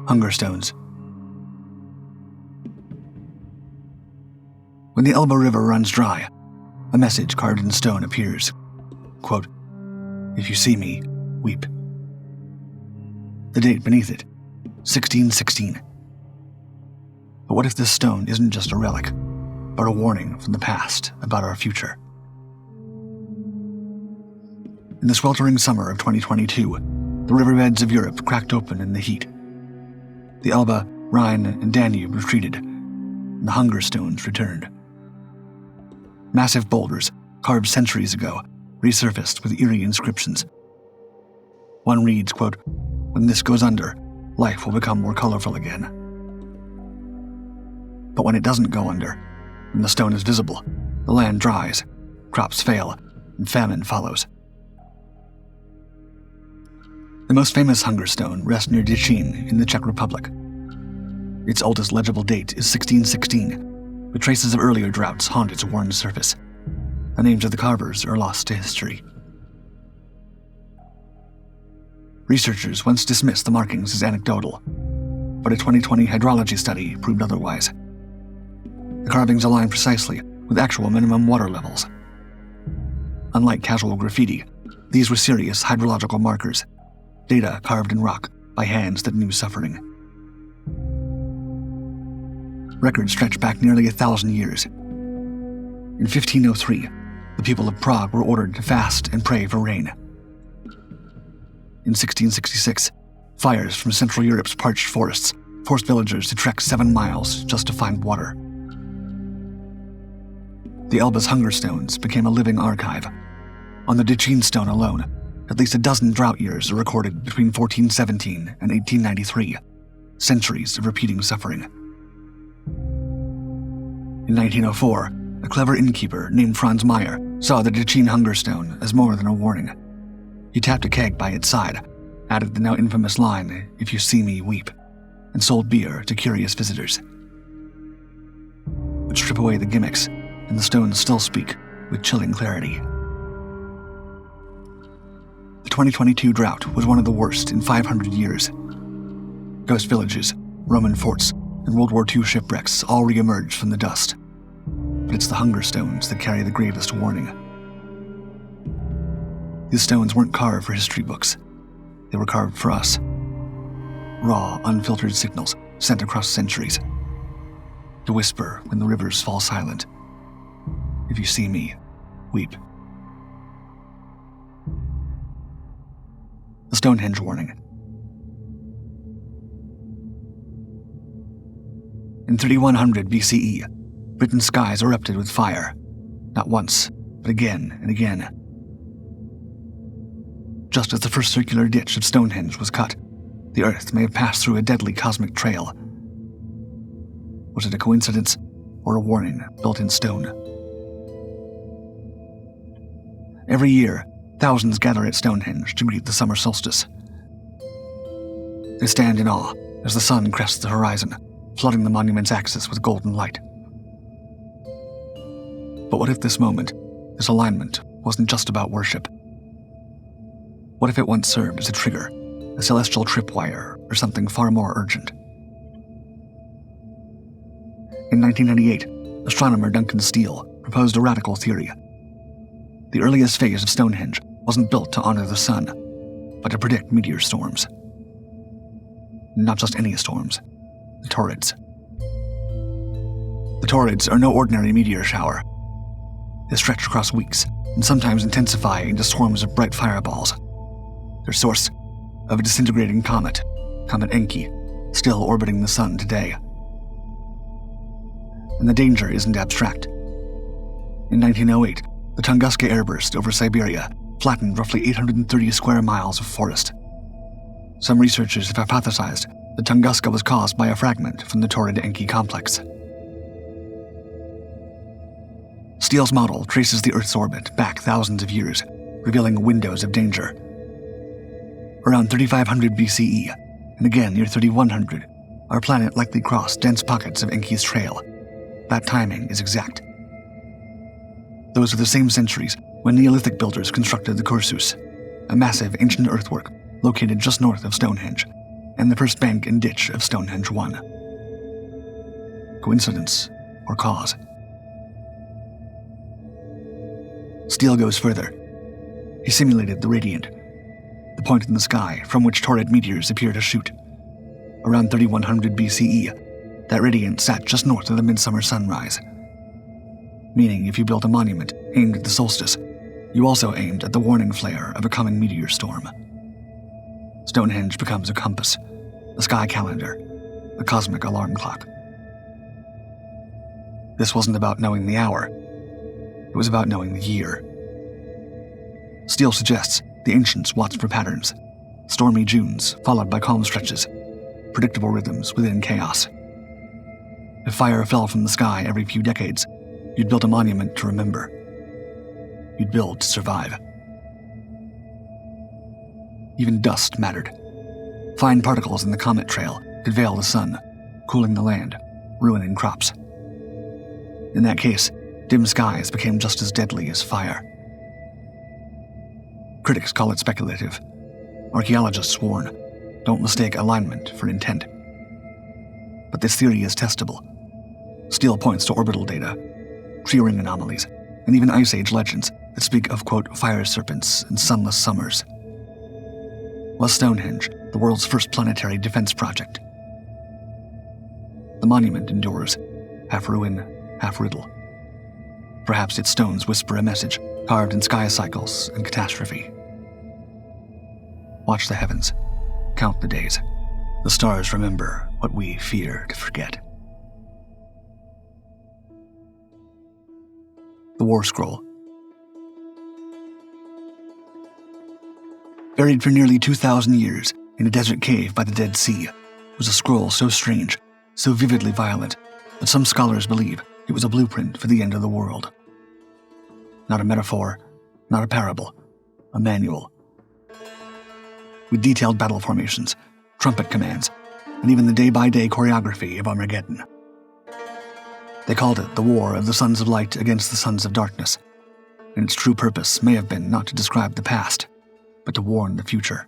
Hunger stones. When the Elbe River runs dry, a message carved in stone appears. Quote, "If you see me, weep." The date beneath it, 1616. But what if this stone isn't just a relic, but a warning from the past about our future? In the sweltering summer of 2022, the riverbeds of Europe cracked open in the heat. The Elbe, Rhine, and Danube retreated, and the hunger stones returned. Massive boulders, carved centuries ago, resurfaced with eerie inscriptions. One reads, quote, "When this goes under, life will become more colorful again." But when it doesn't go under, when the stone is visible, the land dries, crops fail, and famine follows. The most famous hunger stone rests near Děčín in the Czech Republic. Its oldest legible date is 1616, but traces of earlier droughts haunt its worn surface. The names of the carvers are lost to history. Researchers once dismissed the markings as anecdotal, but a 2020 hydrology study proved otherwise. The carvings align precisely with actual minimum water levels. Unlike casual graffiti, these were serious hydrological markers, data carved in rock by hands that knew suffering. Records stretch back nearly 1,000 years. In 1503, the people of Prague were ordered to fast and pray for rain. In 1666, fires from Central Europe's parched forests forced villagers to trek 7 miles just to find water. The Elbe's hunger stones became a living archive. On the Děčín stone alone, at least a dozen drought years are recorded between 1417 and 1893, centuries of repeating suffering. In 1904, a clever innkeeper named Franz Meyer saw the Děčín hunger stone as more than a warning. He tapped a keg by its side, added the now infamous line, "If you see me, weep," and sold beer to curious visitors. But strip away the gimmicks, and the stones still speak with chilling clarity. The 2022 drought was one of the worst in 500 years. Ghost villages, Roman forts, and World War II shipwrecks all re-emerged from the dust. But it's the hunger stones that carry the gravest warning. These stones weren't carved for history books. They were carved for us. Raw, unfiltered signals sent across centuries. To whisper when the rivers fall silent. If you see me, weep. The Stonehenge warning. In 3100 BCE, Britain's skies erupted with fire, not once, but again and again. Just as the first circular ditch of Stonehenge was cut, the earth may have passed through a deadly cosmic trail. Was it a coincidence or a warning built in stone? Every year, thousands gather at Stonehenge to greet the summer solstice. They stand in awe as the sun crests the horizon, flooding the monument's axis with golden light. But what if this moment, this alignment, wasn't just about worship? What if it once served as a trigger, a celestial tripwire, or something far more urgent? In 1998, astronomer Duncan Steele proposed a radical theory. The earliest phase of Stonehenge wasn't built to honor the sun, but to predict meteor storms. Not just any storms, the torrids. The torrids are no ordinary meteor shower. They stretch across weeks and sometimes intensify into swarms of bright fireballs. Their source of a disintegrating comet, Comet Encke, still orbiting the sun today. And the danger isn't abstract. In 1908, the Tunguska airburst over Siberia flattened roughly 830 square miles of forest. Some researchers have hypothesized that Tunguska was caused by a fragment from the torrid Encke complex. Steele's model traces the Earth's orbit back thousands of years, revealing windows of danger. Around 3500 BCE, and again near 3100, our planet likely crossed dense pockets of Encke's trail. That timing is exact. Those are the same centuries when Neolithic builders constructed the Kursus, a massive ancient earthwork located just north of Stonehenge, and the first bank and ditch of Stonehenge 1. Coincidence or cause? Steele goes further. He simulated the radiant, the point in the sky from which torrid meteors appear to shoot. Around 3100 BCE, that radiant sat just north of the midsummer sunrise. Meaning if you built a monument aimed at the solstice, you also aimed at the warning flare of a coming meteor storm. Stonehenge becomes a compass, a sky calendar, a cosmic alarm clock. This wasn't about knowing the hour. It was about knowing the year. Steele suggests the ancients watched for patterns, stormy Junes followed by calm stretches, predictable rhythms within chaos. If fire fell from the sky every few decades, you'd build a monument to remember. You'd build to survive. Even dust mattered. Fine particles in the comet trail could veil the sun, cooling the land, ruining crops. In that case, dim skies became just as deadly as fire. Critics call it speculative. Archaeologists warn, don't mistake alignment for intent. But this theory is testable. Steele points to orbital data, tree-ring anomalies, and even Ice Age legends that speak of, quote, fire serpents and sunless summers. Was Stonehenge the world's first planetary defense project? The monument endures, half ruin, half riddle. Perhaps its stones whisper a message carved in sky cycles and catastrophe. Watch the heavens, count the days. The stars remember what we fear to forget. The War Scroll. Buried for nearly 2,000 years in a desert cave by the Dead Sea was a scroll so strange, so vividly violent, that some scholars believe it was a blueprint for the end of the world. Not a metaphor, not a parable, a manual. With detailed battle formations, trumpet commands, and even the day-by-day choreography of Armageddon. They called it the War of the Sons of Light against the Sons of Darkness, and its true purpose may have been not to describe the past, but to warn the future.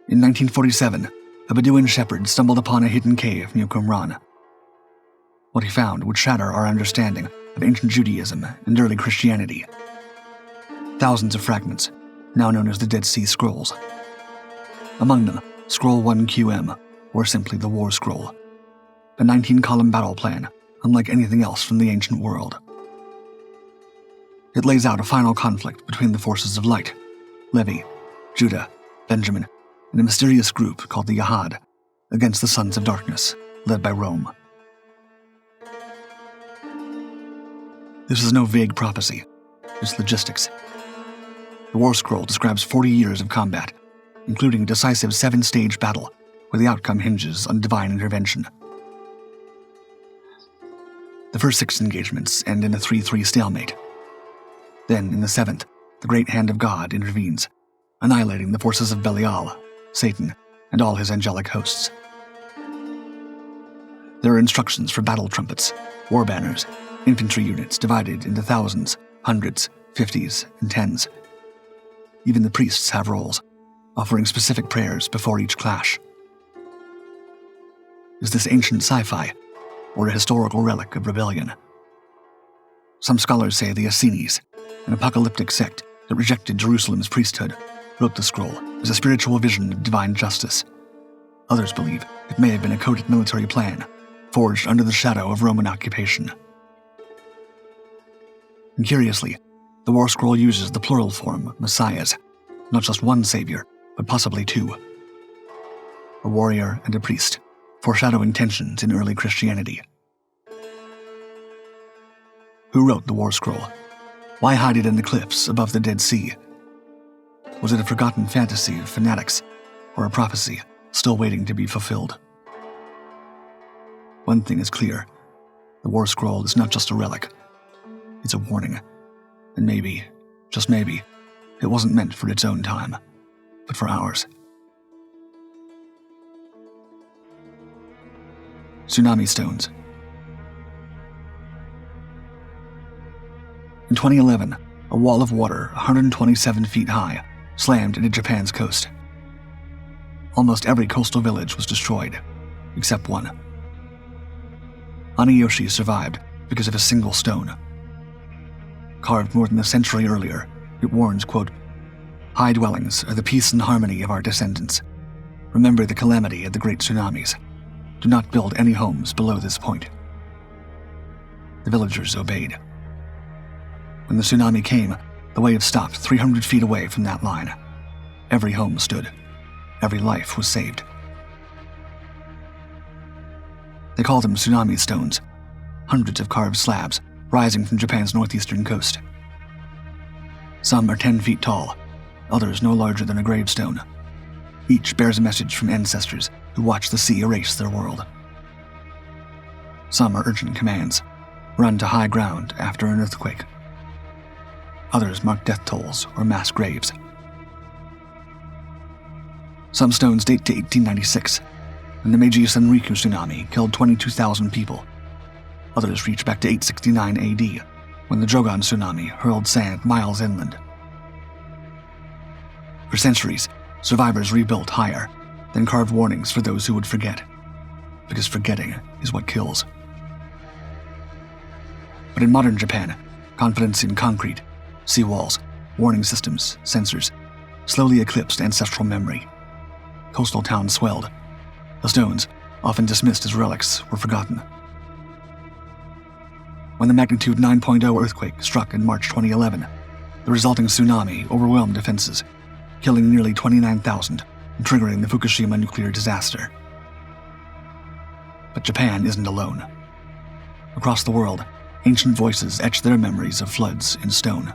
In 1947, a Bedouin shepherd stumbled upon a hidden cave near Qumran. What he found would shatter our understanding of ancient Judaism and early Christianity. Thousands of fragments, now known as the Dead Sea Scrolls. Among them, Scroll 1QM, or simply the War Scroll, a 19-column battle plan, unlike anything else from the ancient world. It lays out a final conflict between the forces of light, Levi, Judah, Benjamin, and a mysterious group called the Yahad, against the Sons of Darkness, led by Rome. This is no vague prophecy, it's logistics. The War Scroll describes 40 years of combat, including a decisive 7-stage battle where the outcome hinges on divine intervention. The first 6 engagements end in a 3-3 stalemate. Then, in the 7th, the great hand of God intervenes, annihilating the forces of Belial, Satan, and all his angelic hosts. There are instructions for battle trumpets, war banners, infantry units divided into thousands, hundreds, 50s, and 10s. Even the priests have roles, offering specific prayers before each clash. Is this ancient sci-fi, or a historical relic of rebellion? Some scholars say the Essenes, an apocalyptic sect that rejected Jerusalem's priesthood, wrote the scroll as a spiritual vision of divine justice. Others believe it may have been a coded military plan, forged under the shadow of Roman occupation. And curiously, the War Scroll uses the plural form, messiahs, not just one savior, but possibly 2. A warrior and a priest, foreshadowing tensions in early Christianity. Who wrote the War Scroll? Why hide it in the cliffs above the Dead Sea? Was it a forgotten fantasy of fanatics, or a prophecy still waiting to be fulfilled? One thing is clear. The War Scroll is not just a relic. It's a warning. And maybe, just maybe, it wasn't meant for its own time, but for ours. Tsunami stones. In 2011, a wall of water 127 feet high slammed into Japan's coast. Almost every coastal village was destroyed, except one. Aniyoshi survived because of a single stone. Carved more than a century earlier, it warns, quote, "High dwellings are the peace and harmony of our descendants. Remember the calamity of the great tsunamis. Do not build any homes below this point." The villagers obeyed. When the tsunami came, the wave stopped 300 feet away from that line. Every home stood. Every life was saved. They call them tsunami stones, hundreds of carved slabs rising from Japan's northeastern coast. Some are 10 feet tall, others no larger than a gravestone. Each bears a message from ancestors who watched the sea erase their world. Some are urgent commands: run to high ground after an earthquake. Others mark death tolls or mass graves. Some stones date to 1896, when the Meiji Senriku tsunami killed 22,000 people. Others reach back to 869 AD, when the Jogan tsunami hurled sand miles inland. For centuries, survivors rebuilt higher, then carved warnings for those who would forget, because forgetting is what kills. But in modern Japan, confidence in concrete, seawalls, warning systems, sensors, slowly eclipsed ancestral memory. Coastal towns swelled. The stones, often dismissed as relics, were forgotten. When the magnitude 9.0 earthquake struck in March 2011, the resulting tsunami overwhelmed defenses, killing nearly 29,000 and triggering the Fukushima nuclear disaster. But Japan isn't alone. Across the world, ancient voices etch their memories of floods in stone.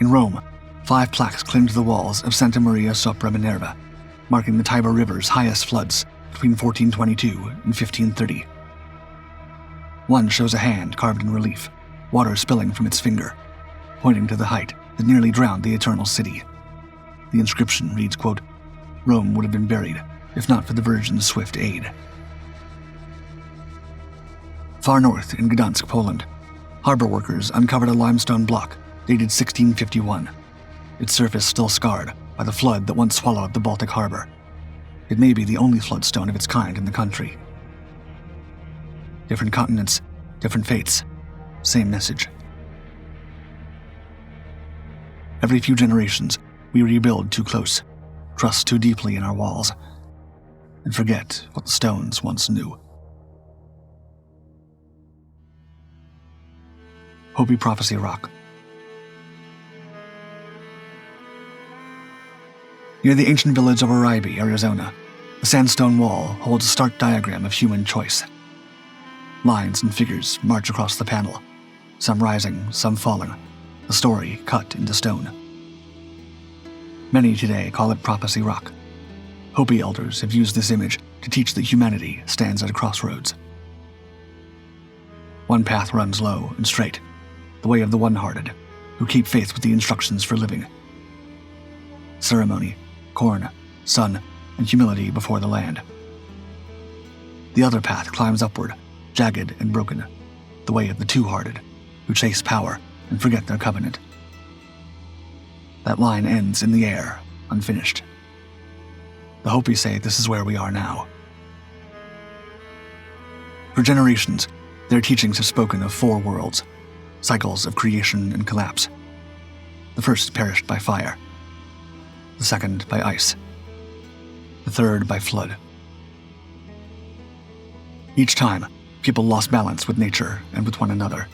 In Rome, 5 plaques cling to the walls of Santa Maria sopra Minerva, marking the Tiber River's highest floods between 1422 and 1530. One shows a hand carved in relief, water spilling from its finger, pointing to the height that nearly drowned the Eternal City. The inscription reads, quote, "Rome would have been buried if not for the Virgin's swift aid." Far north in Gdansk, Poland, harbor workers uncovered a limestone block dated 1651, its surface still scarred by the flood that once swallowed the Baltic harbor. It may be the only floodstone of its kind in the country. Different continents, different fates, same message. Every few generations, we rebuild too close, trust too deeply in our walls, and forget what the stones once knew. Hopi Prophecy Rock. Near the ancient village of Oribe, Arizona, the sandstone wall holds a stark diagram of human choice. Lines and figures march across the panel, some rising, some falling, the story cut into stone. Many today call it Prophecy Rock. Hopi elders have used this image to teach that humanity stands at a crossroads. One path runs low and straight, the way of the one-hearted, who keep faith with the instructions for living. Ceremony, corn, sun, and humility before the land. The other path climbs upward, jagged and broken, the way of the two-hearted, who chase power and forget their covenant. That line ends in the air, unfinished. The Hopi say this is where we are now. For generations, their teachings have spoken of 4 worlds, cycles of creation and collapse. The first perished by fire, the second by ice, the third by flood. Each time, people lost balance with nature and with one another.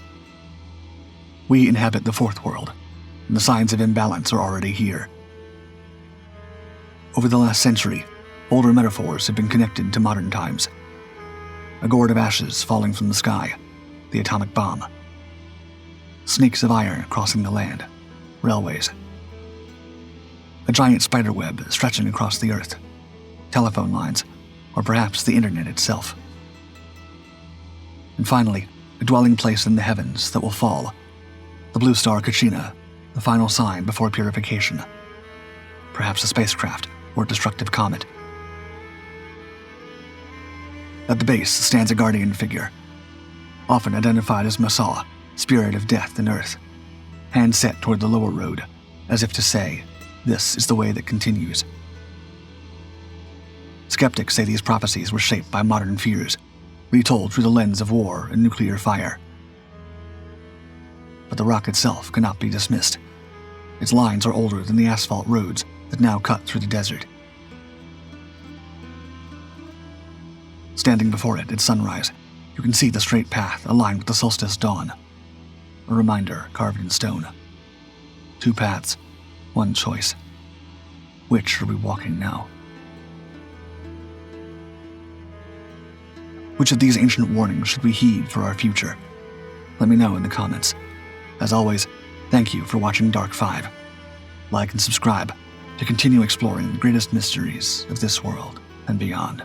We inhabit the 4th world, and the signs of imbalance are already here. Over the last century, older metaphors have been connected to modern times. A gourd of ashes falling from the sky, the atomic bomb. Snakes of iron crossing the land, railways. A giant spider web stretching across the earth, telephone lines, or perhaps the internet itself. And finally, a dwelling place in the heavens that will fall, the blue star Kachina, the final sign before purification. Perhaps a spacecraft or a destructive comet. At the base stands a guardian figure, often identified as Masa, spirit of death and earth, hand set toward the lower road, as if to say, this is the way that continues. Skeptics say these prophecies were shaped by modern fears, retold through the lens of war and nuclear fire. But the rock itself cannot be dismissed. Its lines are older than the asphalt roads that now cut through the desert. Standing before it at sunrise, you can see the straight path aligned with the solstice dawn. A reminder carved in stone. 2 paths, 1 choice. Which are we walking now? Which of these ancient warnings should we heed for our future? Let me know in the comments. As always, thank you for watching Dark 5. Like and subscribe to continue exploring the greatest mysteries of this world and beyond.